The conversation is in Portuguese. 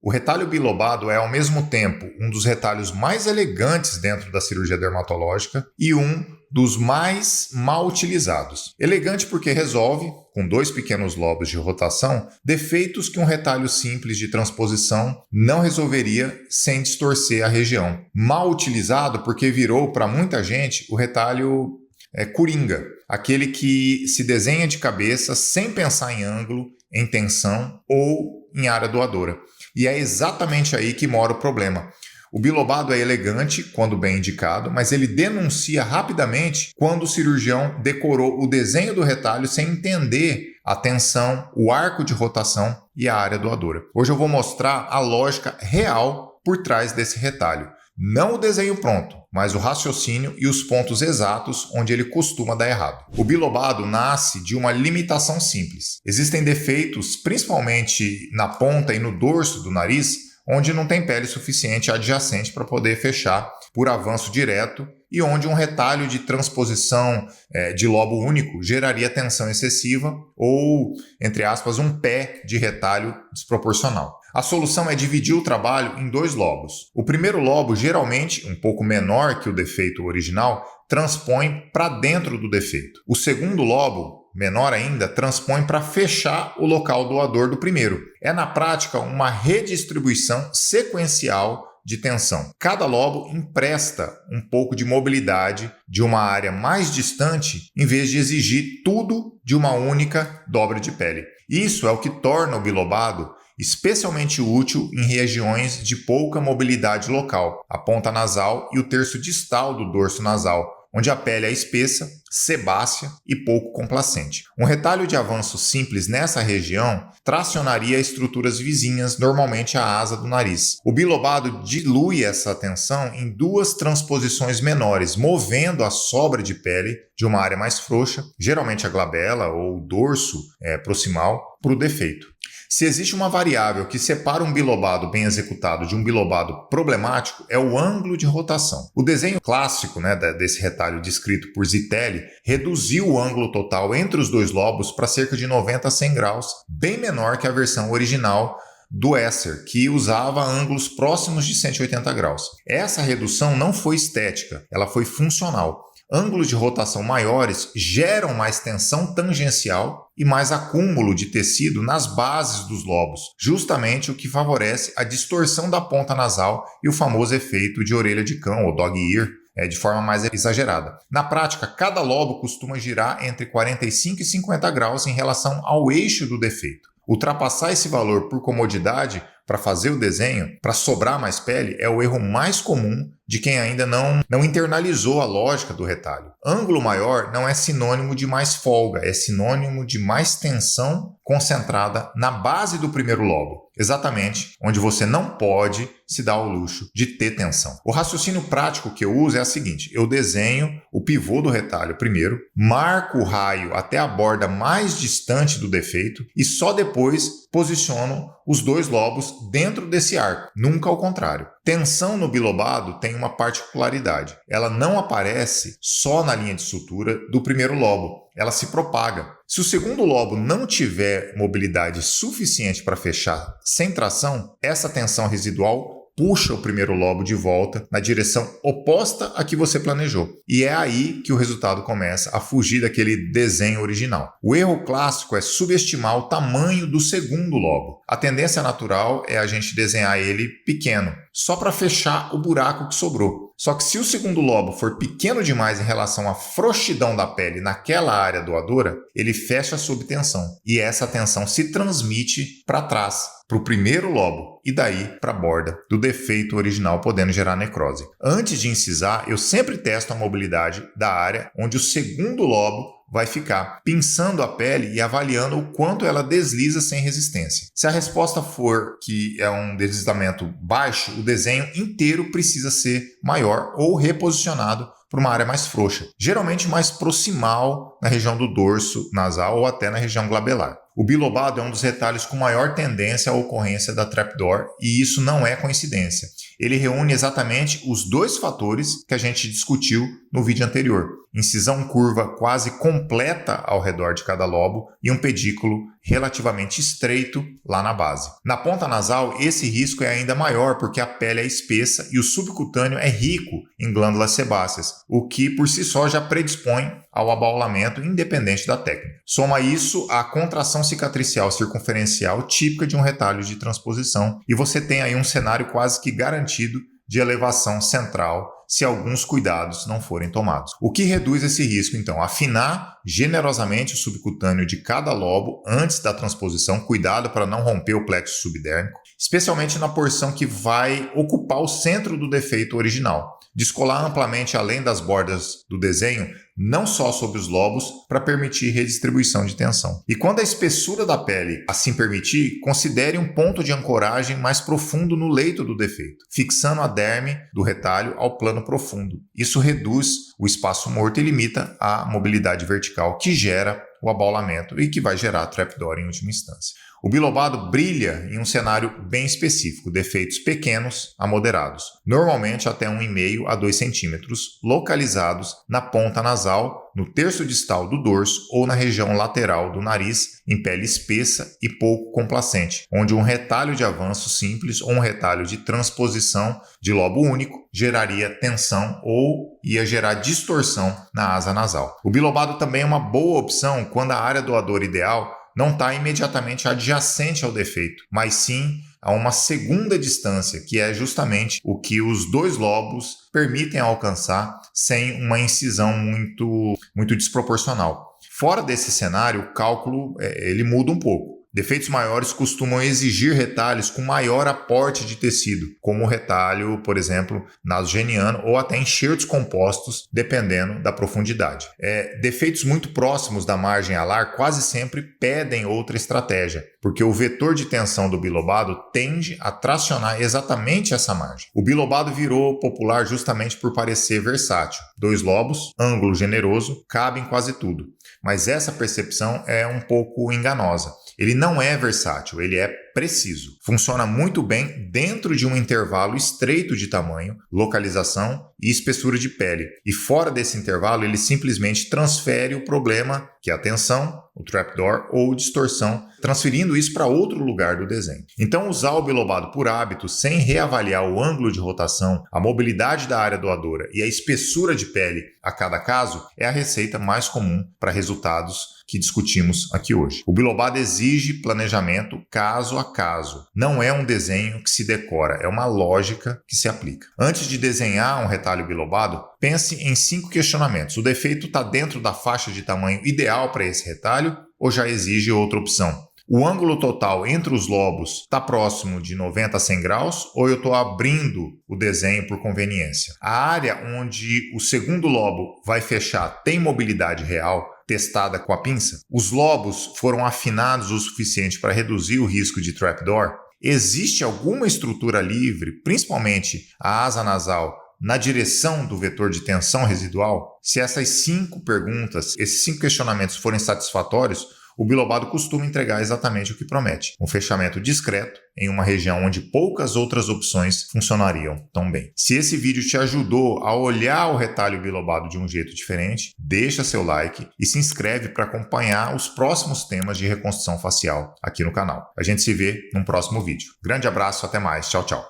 O retalho bilobado é, ao mesmo tempo, um dos retalhos mais elegantes dentro da cirurgia dermatológica e um dos mais mal utilizados. Elegante porque resolve, com 2 pequenos lobos de rotação, defeitos que um retalho simples de transposição não resolveria sem distorcer a região. Mal utilizado porque virou, para muita gente, o retalho coringa, aquele que se desenha de cabeça sem pensar em ângulo, em tensão ou em área doadora. E é exatamente aí que mora o problema. O bilobado é elegante quando bem indicado, mas ele denuncia rapidamente quando o cirurgião decorou o desenho do retalho sem entender a tensão, o arco de rotação e a área doadora. Hoje eu vou mostrar a lógica real por trás desse retalho. Não o desenho pronto, mas o raciocínio e os pontos exatos onde ele costuma dar errado. O bilobado nasce de uma limitação simples. Existem defeitos, principalmente na ponta e no dorso do nariz, onde não tem pele suficiente adjacente para poder fechar por avanço direto e onde um retalho de transposição de lobo único geraria tensão excessiva ou, entre aspas, um pé de retalho desproporcional. A solução é dividir o trabalho em 2 lobos. O primeiro lobo, geralmente um pouco menor que o defeito original, transpõe para dentro do defeito. O segundo lobo, menor ainda, transpõe para fechar o local doador do primeiro. É, na prática, uma redistribuição sequencial de tensão. Cada lobo empresta um pouco de mobilidade de uma área mais distante, em vez de exigir tudo de uma única dobra de pele. Isso é o que torna o bilobado especialmente útil em regiões de pouca mobilidade local, a ponta nasal e o terço distal do dorso nasal, onde a pele é espessa, sebácea e pouco complacente. Um retalho de avanço simples nessa região tracionaria estruturas vizinhas, normalmente a asa do nariz. O bilobado dilui essa tensão em 2 transposições menores, movendo a sobra de pele de uma área mais frouxa, geralmente a glabela ou o dorso proximal, para o defeito. Se existe uma variável que separa um bilobado bem executado de um bilobado problemático, é o ângulo de rotação. O desenho clássico desse retalho descrito por Zitelli reduziu o ângulo total entre os 2 lobos para cerca de 90 a 100 graus, bem menor que a versão original do Esser, que usava ângulos próximos de 180 graus. Essa redução não foi estética, ela foi funcional. Ângulos de rotação maiores geram mais tensão tangencial e mais acúmulo de tecido nas bases dos lobos, justamente o que favorece a distorção da ponta nasal e o famoso efeito de orelha de cão ou dog ear, de forma mais exagerada. Na prática, cada lobo costuma girar entre 45 e 50 graus em relação ao eixo do defeito. Ultrapassar esse valor por comodidade para fazer o desenho, para sobrar mais pele, é o erro mais comum de quem ainda não internalizou a lógica do retalho. Ângulo maior não é sinônimo de mais folga, é sinônimo de mais tensão concentrada na base do primeiro lobo, exatamente onde você não pode se dar ao luxo de ter tensão. O raciocínio prático que eu uso é o seguinte: eu desenho o pivô do retalho primeiro, marco o raio até a borda mais distante do defeito e só depois posiciono os 2 lobos dentro desse arco, nunca ao contrário. Tensão no bilobado tem uma particularidade. Ela não aparece só na linha de sutura do primeiro lobo, ela se propaga. Se o segundo lobo não tiver mobilidade suficiente para fechar sem tração, essa tensão residual puxa o primeiro lobo de volta na direção oposta à que você planejou. E é aí que o resultado começa a fugir daquele desenho original. O erro clássico é subestimar o tamanho do segundo lobo. A tendência natural é a gente desenhar ele pequeno, só para fechar o buraco que sobrou. Só que se o segundo lobo for pequeno demais em relação à frouxidão da pele naquela área doadora, ele fecha sob tensão. E essa tensão se transmite para trás, para o primeiro lobo e daí para a borda do defeito original, podendo gerar necrose. Antes de incisar, eu sempre testo a mobilidade da área onde o segundo lobo vai ficar, pinçando a pele e avaliando o quanto ela desliza sem resistência. Se a resposta for que é um deslizamento baixo, o desenho inteiro precisa ser maior ou reposicionado para uma área mais frouxa, geralmente mais proximal na região do dorso nasal ou até na região glabelar. O bilobado é um dos retalhos com maior tendência à ocorrência da trapdoor e isso não é coincidência. Ele reúne exatamente os 2 fatores que a gente discutiu no vídeo anterior. Incisão curva quase completa ao redor de cada lobo e um pedículo relativamente estreito lá na base. Na ponta nasal, esse risco é ainda maior porque a pele é espessa e o subcutâneo é rico em glândulas sebáceas, o que por si só já predispõe ao abaulamento independente da técnica. Soma isso à contração cicatricial circunferencial típica de um retalho de transposição e você tem aí um cenário quase que garantido de elevação central se alguns cuidados não forem tomados. O que reduz esse risco, então? Afinar generosamente o subcutâneo de cada lobo antes da transposição, cuidado para não romper o plexo subdérmico, especialmente na porção que vai ocupar o centro do defeito original. Descolar amplamente além das bordas do desenho, não só sobre os lobos, para permitir redistribuição de tensão. E quando a espessura da pele assim permitir, considere um ponto de ancoragem mais profundo no leito do defeito, fixando a derme do retalho ao plano profundo. Isso reduz o espaço morto e limita a mobilidade vertical que gera o abaulamento e que vai gerar trapdoor em última instância. O bilobado brilha em um cenário bem específico, defeitos pequenos a moderados, normalmente até 1,5 a 2 centímetros, localizados na ponta nasal, no terço distal do dorso ou na região lateral do nariz, em pele espessa e pouco complacente, onde um retalho de avanço simples ou um retalho de transposição de lobo único geraria tensão ou ia gerar distorção na asa nasal. O bilobado também é uma boa opção quando a área doadora ideal não está imediatamente adjacente ao defeito, mas sim a uma segunda distância, que é justamente o que os dois lobos permitem alcançar sem uma incisão muito desproporcional. Fora desse cenário, o cálculo ele muda um pouco. Defeitos maiores costumam exigir retalhos com maior aporte de tecido, como o retalho, por exemplo, nasogeniano ou até enxertos compostos, dependendo da profundidade. Defeitos muito próximos da margem alar quase sempre pedem outra estratégia, porque o vetor de tensão do bilobado tende a tracionar exatamente essa margem. O bilobado virou popular justamente por parecer versátil. 2 lobos, ângulo generoso, cabe em quase tudo. Mas essa percepção é um pouco enganosa. Ele não é versátil, ele é preciso. Funciona muito bem dentro de um intervalo estreito de tamanho, localização e espessura de pele. E fora desse intervalo, ele simplesmente transfere o problema, que é a tensão, o trapdoor ou distorção, transferindo isso para outro lugar do desenho. Então, usar o bilobado por hábito, sem reavaliar o ângulo de rotação, a mobilidade da área doadora e a espessura de pele a cada caso, é a receita mais comum para resultados que discutimos aqui hoje. O bilobado exige planejamento caso a caso. Não é um desenho que se decora, é uma lógica que se aplica. Antes de desenhar um retalho bilobado, pense em 5 questionamentos. O defeito está dentro da faixa de tamanho ideal para esse retalho ou já exige outra opção? O ângulo total entre os lobos está próximo de 90 a 100 graus ou eu estou abrindo o desenho por conveniência? A área onde o segundo lobo vai fechar tem mobilidade real testada com a pinça? Os lobos foram afinados o suficiente para reduzir o risco de trapdoor? Existe alguma estrutura livre, principalmente a asa nasal, na direção do vetor de tensão residual? Se essas 5 perguntas, esses 5 questionamentos forem satisfatórios, o bilobado costuma entregar exatamente o que promete. Um fechamento discreto em uma região onde poucas outras opções funcionariam tão bem. Se esse vídeo te ajudou a olhar o retalho bilobado de um jeito diferente, deixa seu like e se inscreve para acompanhar os próximos temas de reconstrução facial aqui no canal. A gente se vê num próximo vídeo. Grande abraço, até mais. Tchau, tchau.